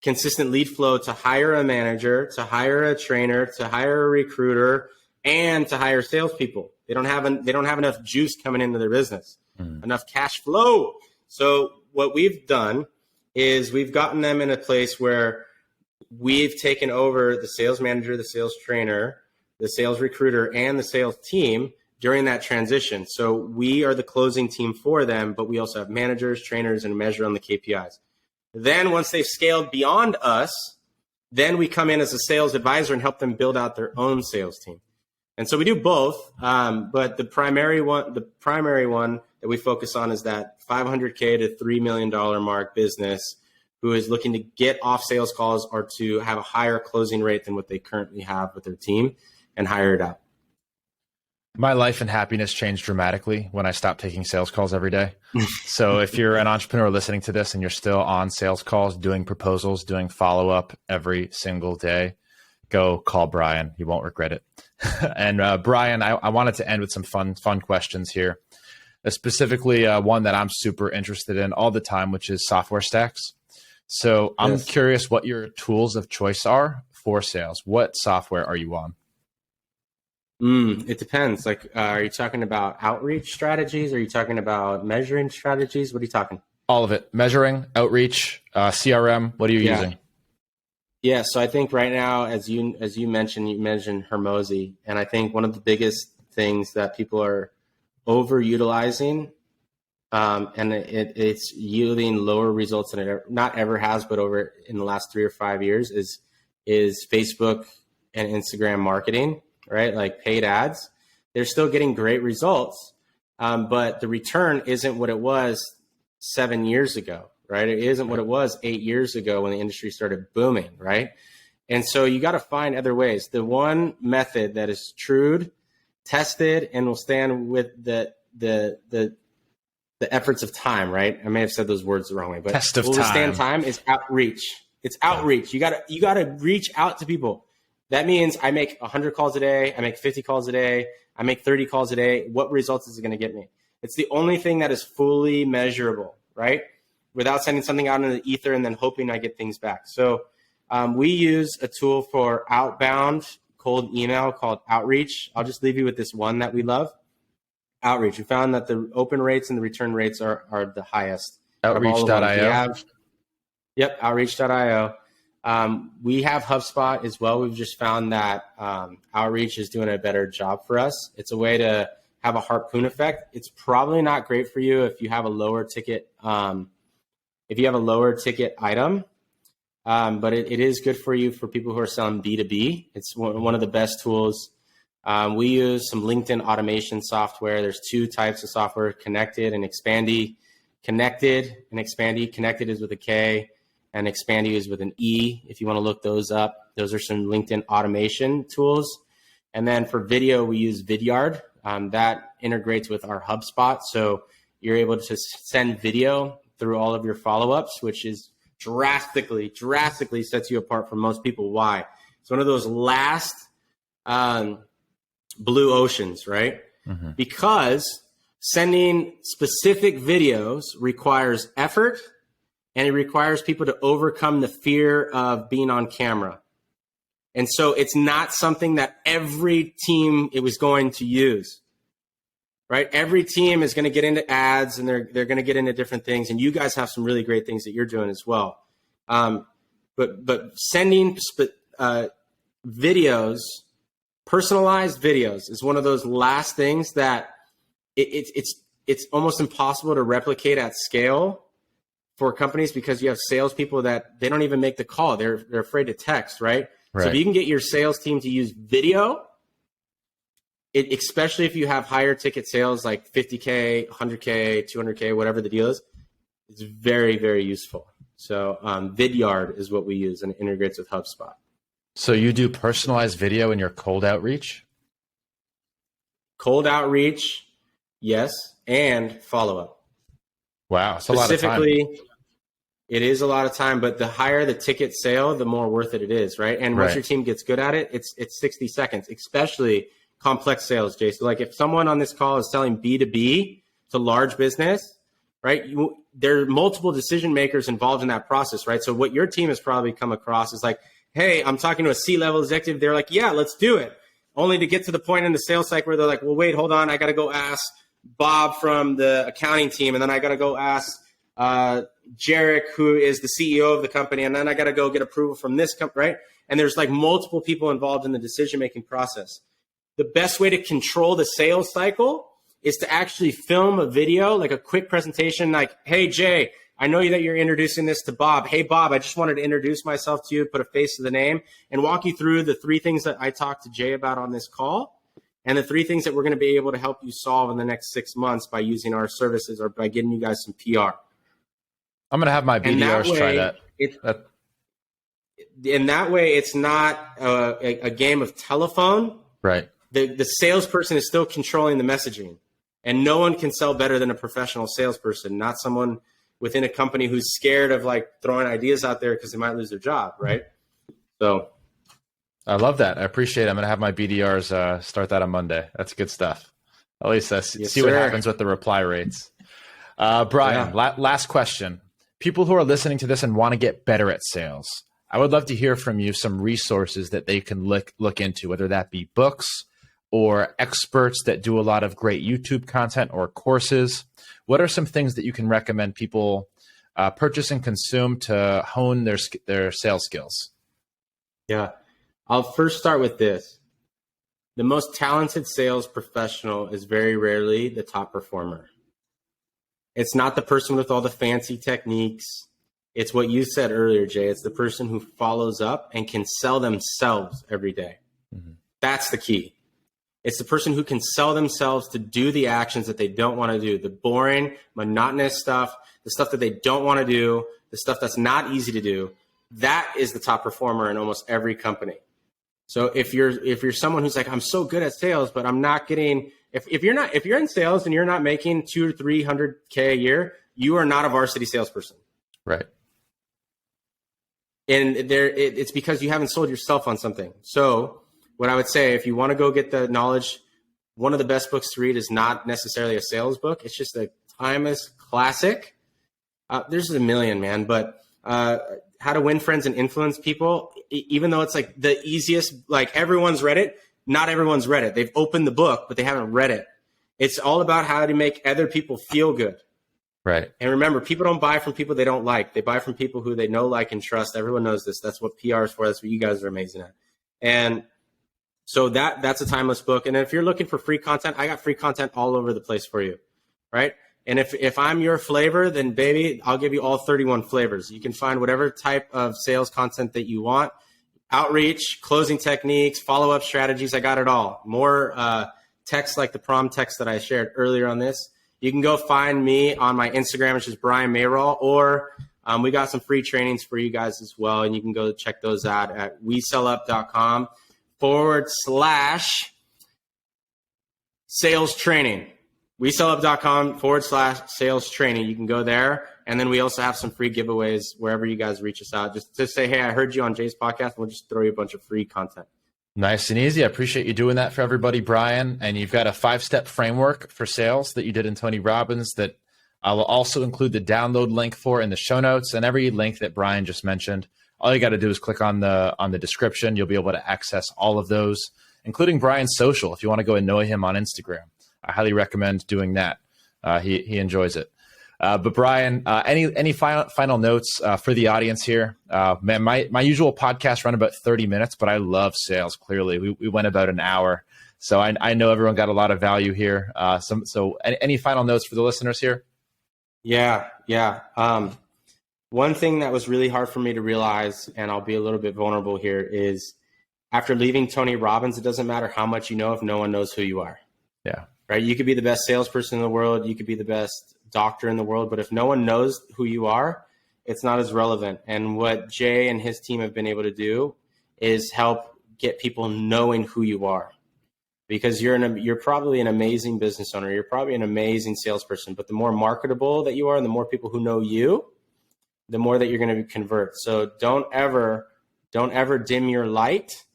consistent lead flow to hire a manager, to hire a trainer, to hire a recruiter, and to hire salespeople. They don't have enough juice coming into their business, enough cash flow. So what we've done is we've gotten them in a place where we've taken over the sales manager, the sales trainer, the sales recruiter, and the sales team during that transition. So we are the closing team for them, but we also have managers, trainers, and measure on the KPIs. Then once they've scaled beyond us, then we come in as a sales advisor and help them build out their own sales team. And so we do both, but the primary one that we focus on is that $500K to $3 million mark business who is looking to get off sales calls or to have a higher closing rate than what they currently have with their team and hire it out. My life and happiness changed dramatically when I stopped taking sales calls every day. So if you're an entrepreneur listening to this and you're still on sales calls, doing proposals, doing follow-up every single day, go call Brian. You won't regret it. And Brian, I wanted to end with some fun questions here, specifically one that I'm super interested in all the time, which is software stacks. So I'm curious what your tools of choice are for sales. What software are you on? It depends. Like, are you talking about outreach strategies? Are you talking about measuring strategies? What are you talking? All of it. Measuring, outreach, CRM. What are you using? Yeah. So I think right now, as you mentioned Hormozi. And I think one of the biggest things that people are overutilizing, and it's yielding lower results than it not ever has, but over in the last 3 or 5 years is Facebook and Instagram marketing. Right? Like paid ads, they're still getting great results. But the return isn't what it was 7 years ago, right? It isn't what it was 8 years ago when the industry started booming, right? And so you got to find other ways. The one method that is true, tested, and will stand with the efforts of time, right? I may have said those words the wrong way, but test of will time. Withstand time is outreach. It's outreach. You gotta reach out to people. That means I make 100 calls a day. I make 50 calls a day. I make 30 calls a day. What results is it going to get me? It's the only thing that is fully measurable, right? Without sending something out into the ether and then hoping I get things back. So we use a tool for outbound cold email called Outreach. I'll just leave you with this one that we love. Outreach. We found that the open rates and the return rates are the highest. Outreach.io. Yep, Outreach.io. We have HubSpot as well. We've just found that Outreach is doing a better job for us. It's a way to have a harpoon effect. It's probably not great for you if you have a lower ticket item, but it is good for you for people who are selling B2B. It's one of the best tools. We use some LinkedIn automation software. There's 2 types of software: Connected and Expandy. Connected is with a K, and Expandy is with an E. If you want to look those up, those are some LinkedIn automation tools. And then for video, we use Vidyard. That integrates with our HubSpot. So you're able to send video through all of your follow-ups, which is drastically sets you apart from most people. Why? It's one of those last blue oceans, right? Mm-hmm. Because sending specific videos requires effort, and it requires people to overcome the fear of being on camera. And so it's not something that every team was going to use, right? Every team is going to get into ads, and they're going to get into different things. And you guys have some really great things that you're doing as well. But sending videos, personalized videos, is one of those last things that it's almost impossible to replicate at scale for companies, because you have salespeople that they don't even make the call. They're afraid to text, right? So if you can get your sales team to use video, especially if you have higher ticket sales like 50K, 100K, 200K, whatever the deal is, it's very, very useful. So Vidyard is what we use, and it integrates with HubSpot. So you do personalized video in your cold outreach? Cold outreach, yes, and follow-up. Wow, it's a lot of time. It is a lot of time, but the higher the ticket sale, the more worth it is, right? And once your team gets good at it, it's 60 seconds, especially complex sales, Jay. So like if someone on this call is selling B2B to large business, right? There are multiple decision makers involved in that process, right? So what your team has probably come across is like, hey, I'm talking to a C-level executive. They're like, yeah, let's do it. Only to get to the point in the sales cycle where they're like, well, wait, hold on. I got to go ask Bob from the accounting team. And then I got to go ask Jarek, who is the CEO of the company. And then I got to go get approval from this company, right? And there's like multiple people involved in the decision-making process. the best way to control the sales cycle is to actually film a video, like a quick presentation, like, hey, Jay, I know that you're introducing this to Bob. Hey, Bob, I just wanted to introduce myself to you, put a face to the name, and walk you through the 3 things that I talked to Jay about on this call, and the 3 things that we're going to be able to help you solve in the next 6 months by using our services or by getting you guys some PR. I'm going to have my BDRs try that. In that way, it's not a game of telephone. Right. The salesperson is still controlling the messaging, and no one can sell better than a professional salesperson, not someone within a company who's scared of like throwing ideas out there because they might lose their job. Right. So I love that. I appreciate it. I'm going to have my BDRs start that on Monday. That's good stuff. At least see what happens with the reply rates. Brian, last question. People who are listening to this and want to get better at sales, I would love to hear from you some resources that they can look into, whether that be books or experts that do a lot of great YouTube content or courses. What are some things that you can recommend people purchase and consume to hone their sales skills? Yeah. I'll first start with this. The most talented sales professional is very rarely the top performer. It's not the person with all the fancy techniques. It's what you said earlier, Jay. It's the person who follows up and can sell themselves every day. Mm-hmm. That's the key. It's the person who can sell themselves to do the actions that they don't want to do, the boring, monotonous stuff, the stuff that they don't want to do, the stuff that's not easy to do. That is the top performer in almost every company. So if you're someone who's like, I'm so good at sales, but I'm not getting, if you're in sales and you're not making 200 or 300K a year, you are not a varsity salesperson. Right. And it's because you haven't sold yourself on something. So what I would say, if you want to go get the knowledge, one of the best books to read is not necessarily a sales book. It's just a timeless classic. There's a million, man, but How to Win Friends and Influence People, even though it's like the easiest, like everyone's read it, not everyone's read it. They've opened the book, but they haven't read it. It's all about how to make other people feel good. Right. And remember, people don't buy from people they don't like. They buy from people who they know, like, and trust. Everyone knows this. That's what PR is for. That's what you guys are amazing at. And so that's a timeless book. And if you're looking for free content, I got free content all over the place for you. Right. And if I'm your flavor, then baby, I'll give you all 31 flavors. You can find whatever type of sales content that you want. Outreach, closing techniques, follow-up strategies. I got it all. More text like the prom text that I shared earlier on this. You can go find me on my Instagram, which is Brian Mayral, or we got some free trainings for you guys as well. And you can go check those out at wesellup.com/sales training. wesellup.com/sales training. You can go there. And then we also have some free giveaways wherever you guys reach us out. Just to say, hey, I heard you on Jay's podcast. We'll just throw you a bunch of free content. Nice and easy. I appreciate you doing that for everybody, Brian. And you've got a 5-step framework for sales that you did in Tony Robbins that I will also include the download link for in the show notes, and every link that Brian just mentioned. All you got to do is click on the description. You'll be able to access all of those, including Brian's social. If you want to go and know him on Instagram, I highly recommend doing that. He enjoys it. But Brian, any final notes for the audience here? Man, my usual podcast run about 30 minutes, but I love sales. Clearly, we went about an hour, so I know everyone got a lot of value here. So any final notes for the listeners here? Yeah. One thing that was really hard for me to realize, and I'll be a little bit vulnerable here, is after leaving Tony Robbins, it doesn't matter how much you know if no one knows who you are. Yeah. Right. You could be the best salesperson in the world. You could be the best doctor in the world. But if no one knows who you are, it's not as relevant. And what Jay and his team have been able to do is help get people knowing who you are. Because you're probably an amazing business owner. You're probably an amazing salesperson. But the more marketable that you are and the more people who know you, the more that you're going to convert. So don't ever dim your light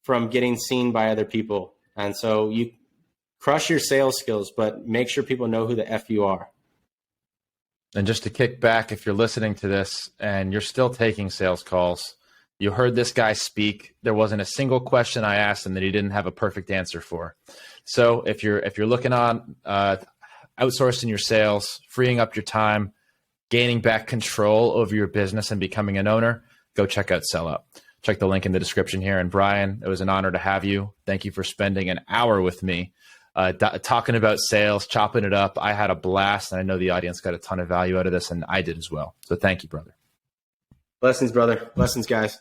from getting seen by other people. And so you crush your sales skills, but make sure people know who the F you are. And just to kick back, if you're listening to this and you're still taking sales calls, you heard this guy speak. There wasn't a single question I asked him that he didn't have a perfect answer for. So if you're looking on outsourcing your sales, freeing up your time, gaining back control over your business and becoming an owner, go check out SellUp. check the link in the description here. And Brian, it was an honor to have you. Thank you for spending an hour with me, talking about sales, chopping it up. I had a blast, and I know the audience got a ton of value out of this, and I did as well. So thank you, brother. Blessings, brother. Blessings, guys.